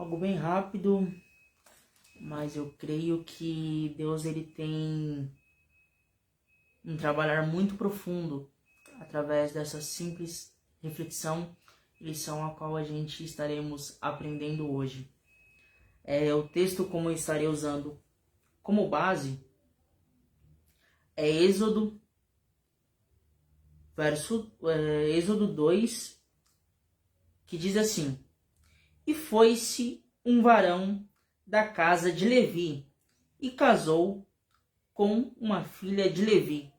algo bem rápido, mas eu creio que Deus ele tem um trabalhar muito profundo através dessa simples reflexão e lição a qual a gente estaremos aprendendo hoje. O texto como eu estarei usando como base é Êxodo 2, que diz assim: E foi-se um varão da casa de Levi, e casou com uma filha de Levi.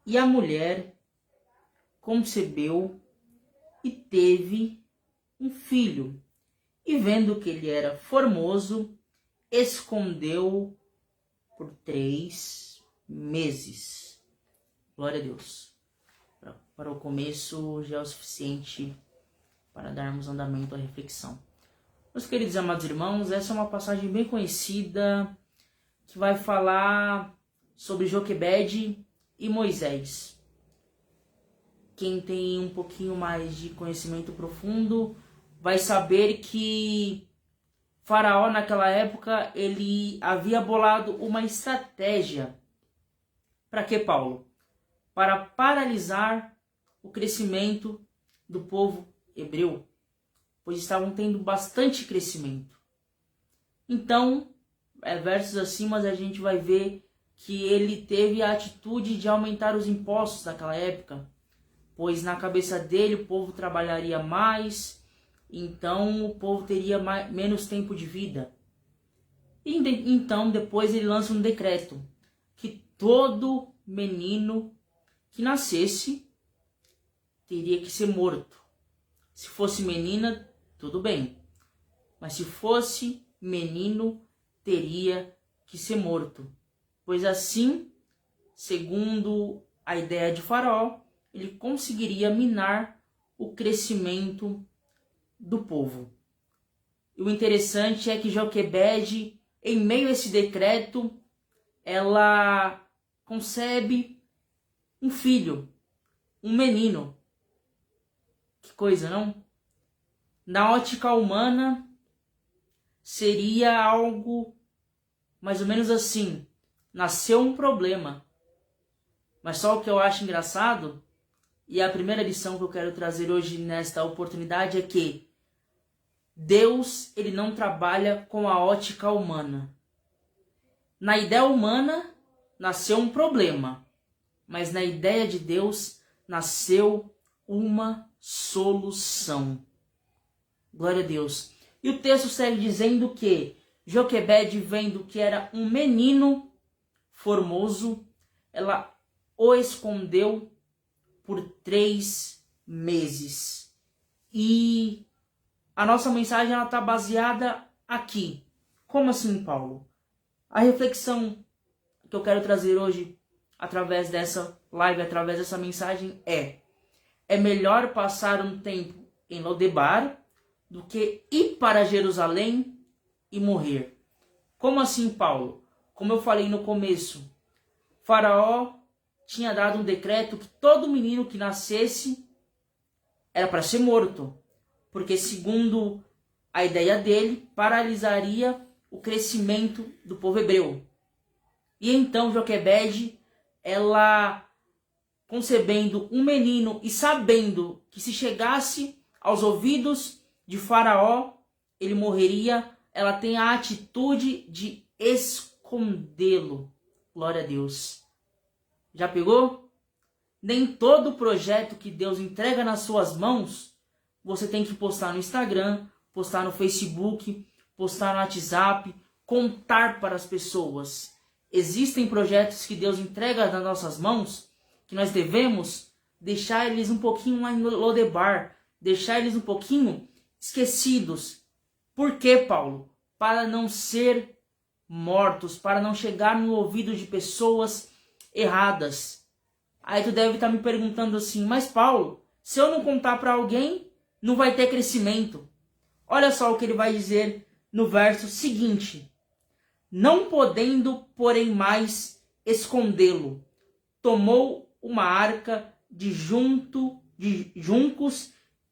E a mulher concebeu e teve um filho. E vendo que ele era formoso, escondeu por 3 meses. Glória a Deus. Para o começo já é o suficiente para darmos andamento à reflexão. Meus queridos e amados irmãos, essa é uma passagem bem conhecida que vai falar sobre Joquebede e Moisés. Quem tem um pouquinho mais de conhecimento profundo vai saber que Faraó naquela época ele havia bolado uma estratégia. Para quê, Paulo? Para paralisar o crescimento do povo hebreu, pois estavam tendo bastante crescimento. Então, versos acima a gente vai ver que ele teve a atitude de aumentar os impostos naquela época, pois na cabeça dele o povo trabalharia mais, então o povo teria menos tempo de vida. E então depois ele lança um decreto que todo menino que nascesse teria que ser morto. Se fosse menina, tudo bem, mas se fosse menino, teria que ser morto, pois assim, segundo a ideia de Faraó, ele conseguiria minar o crescimento do povo. E o interessante é que Joquebede, em meio a esse decreto, ela concebe um filho, um menino. Que coisa, não? Na ótica humana, seria algo mais ou menos assim: nasceu um problema. Mas só o que eu acho engraçado, e a primeira lição que eu quero trazer hoje nesta oportunidade, é que Deus ele não trabalha com a ótica humana. Na ideia humana, nasceu um problema, mas na ideia de Deus, nasceu uma solução. Glória a Deus. E o texto segue dizendo que Joquebede, vendo que era um menino formoso, ela o escondeu por 3 meses. E a nossa mensagem está baseada aqui. Como assim, Paulo? A reflexão que eu quero trazer hoje, através dessa live, através dessa mensagem, é melhor passar um tempo em Lodebar do que ir para Jerusalém e morrer. Como assim, Paulo? Como eu falei no começo, Faraó tinha dado um decreto que todo menino que nascesse era para ser morto, porque segundo a ideia dele, paralisaria o crescimento do povo hebreu. E então Joquebede, ela concebendo um menino e sabendo que se chegasse aos ouvidos de Faraó, ele morreria, ela tem a atitude de escondê-lo. Glória a Deus. Já pegou? Nem todo projeto que Deus entrega nas suas mãos, você tem que postar no Instagram, postar no Facebook, postar no WhatsApp, contar para as pessoas. Existem projetos que Deus entrega nas nossas mãos, que nós devemos deixar eles um pouquinho lá em Lodebar, deixar eles um pouquinho esquecidos. Por quê, Paulo? Para não ser mortos, para não chegar no ouvido de pessoas erradas. Aí tu deve estar me perguntando assim: mas Paulo, se eu não contar para alguém, não vai ter crescimento. Olha só o que ele vai dizer no verso seguinte: não podendo, porém, mais escondê-lo, tomou uma arca de juncos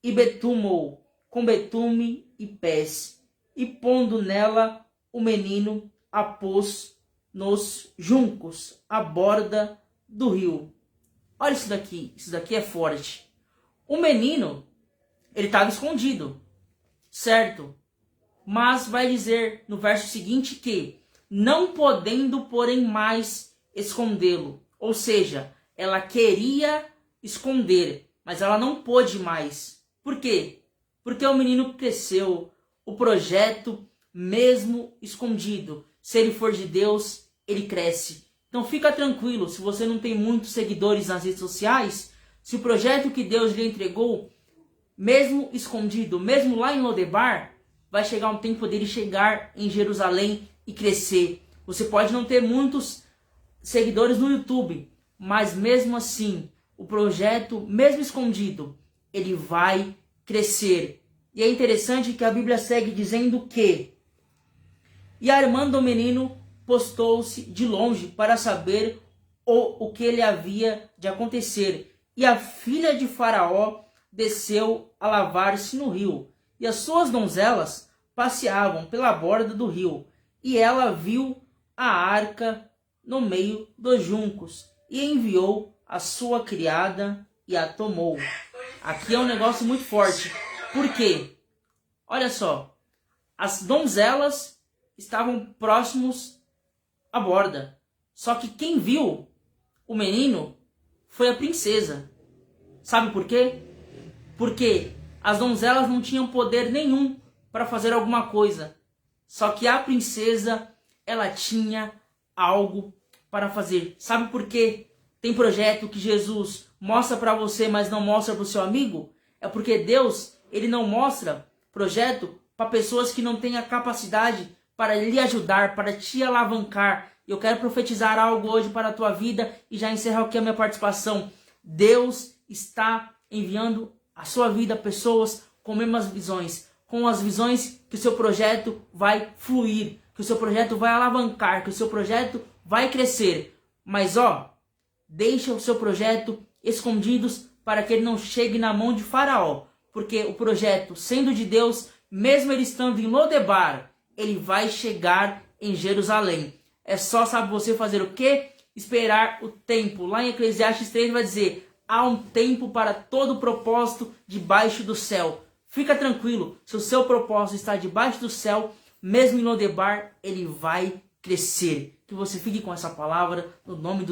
e betumou com betume e pés, e pondo nela o menino, a pôs nos juncos, à borda do rio. Olha isso daqui é forte. O menino, ele estava escondido, certo? Mas vai dizer no verso seguinte que, não podendo, porém, mais escondê-lo. Ou seja, ela queria esconder, mas ela não pôde mais. Por quê? Porque o menino cresceu. O projeto, mesmo escondido, se ele for de Deus, ele cresce. Então fica tranquilo, se você não tem muitos seguidores nas redes sociais, se o projeto que Deus lhe entregou, mesmo escondido, mesmo lá em Lodebar, vai chegar um tempo dele chegar em Jerusalém e crescer. Você pode não ter muitos seguidores no YouTube, mas mesmo assim, o projeto, mesmo escondido, ele vai crescer. E é interessante que a Bíblia segue dizendo que: e a irmã do menino postou-se de longe para saber o que lhe havia de acontecer. E a filha de Faraó desceu a lavar-se no rio, e as suas donzelas passeavam pela borda do rio. E ela viu a arca no meio dos juncos, e enviou a sua criada e a tomou. Aqui é um negócio muito forte. Por quê? Olha só, as donzelas estavam próximos à borda. Só que quem viu o menino foi a princesa. Sabe por quê? Porque as donzelas não tinham poder nenhum para fazer alguma coisa. Só que a princesa, ela tinha algo para fazer. Sabe por quê? Tem projeto que Jesus mostra para você, mas não mostra para o seu amigo? É porque Deus, ele não mostra projeto para pessoas que não têm a capacidade para lhe ajudar, para te alavancar. Eu quero profetizar algo hoje para a tua vida e já encerro aqui a minha participação. Deus está enviando a sua vida pessoas com mesmas visões, com as visões que o seu projeto vai fluir, que o seu projeto vai alavancar, que o seu projeto vai crescer. Mas deixa o seu projeto escondidos para que ele não chegue na mão de Faraó, porque o projeto, sendo de Deus, mesmo ele estando em Lodebar, ele vai chegar em Jerusalém. É só, sabe você fazer o quê? Esperar o tempo. Lá em Eclesiastes 3 vai dizer: há um tempo para todo propósito debaixo do céu. Fica tranquilo, se o seu propósito está debaixo do céu, mesmo em Lodebar, ele vai crescer. Que você fique com essa palavra no nome do Senhor.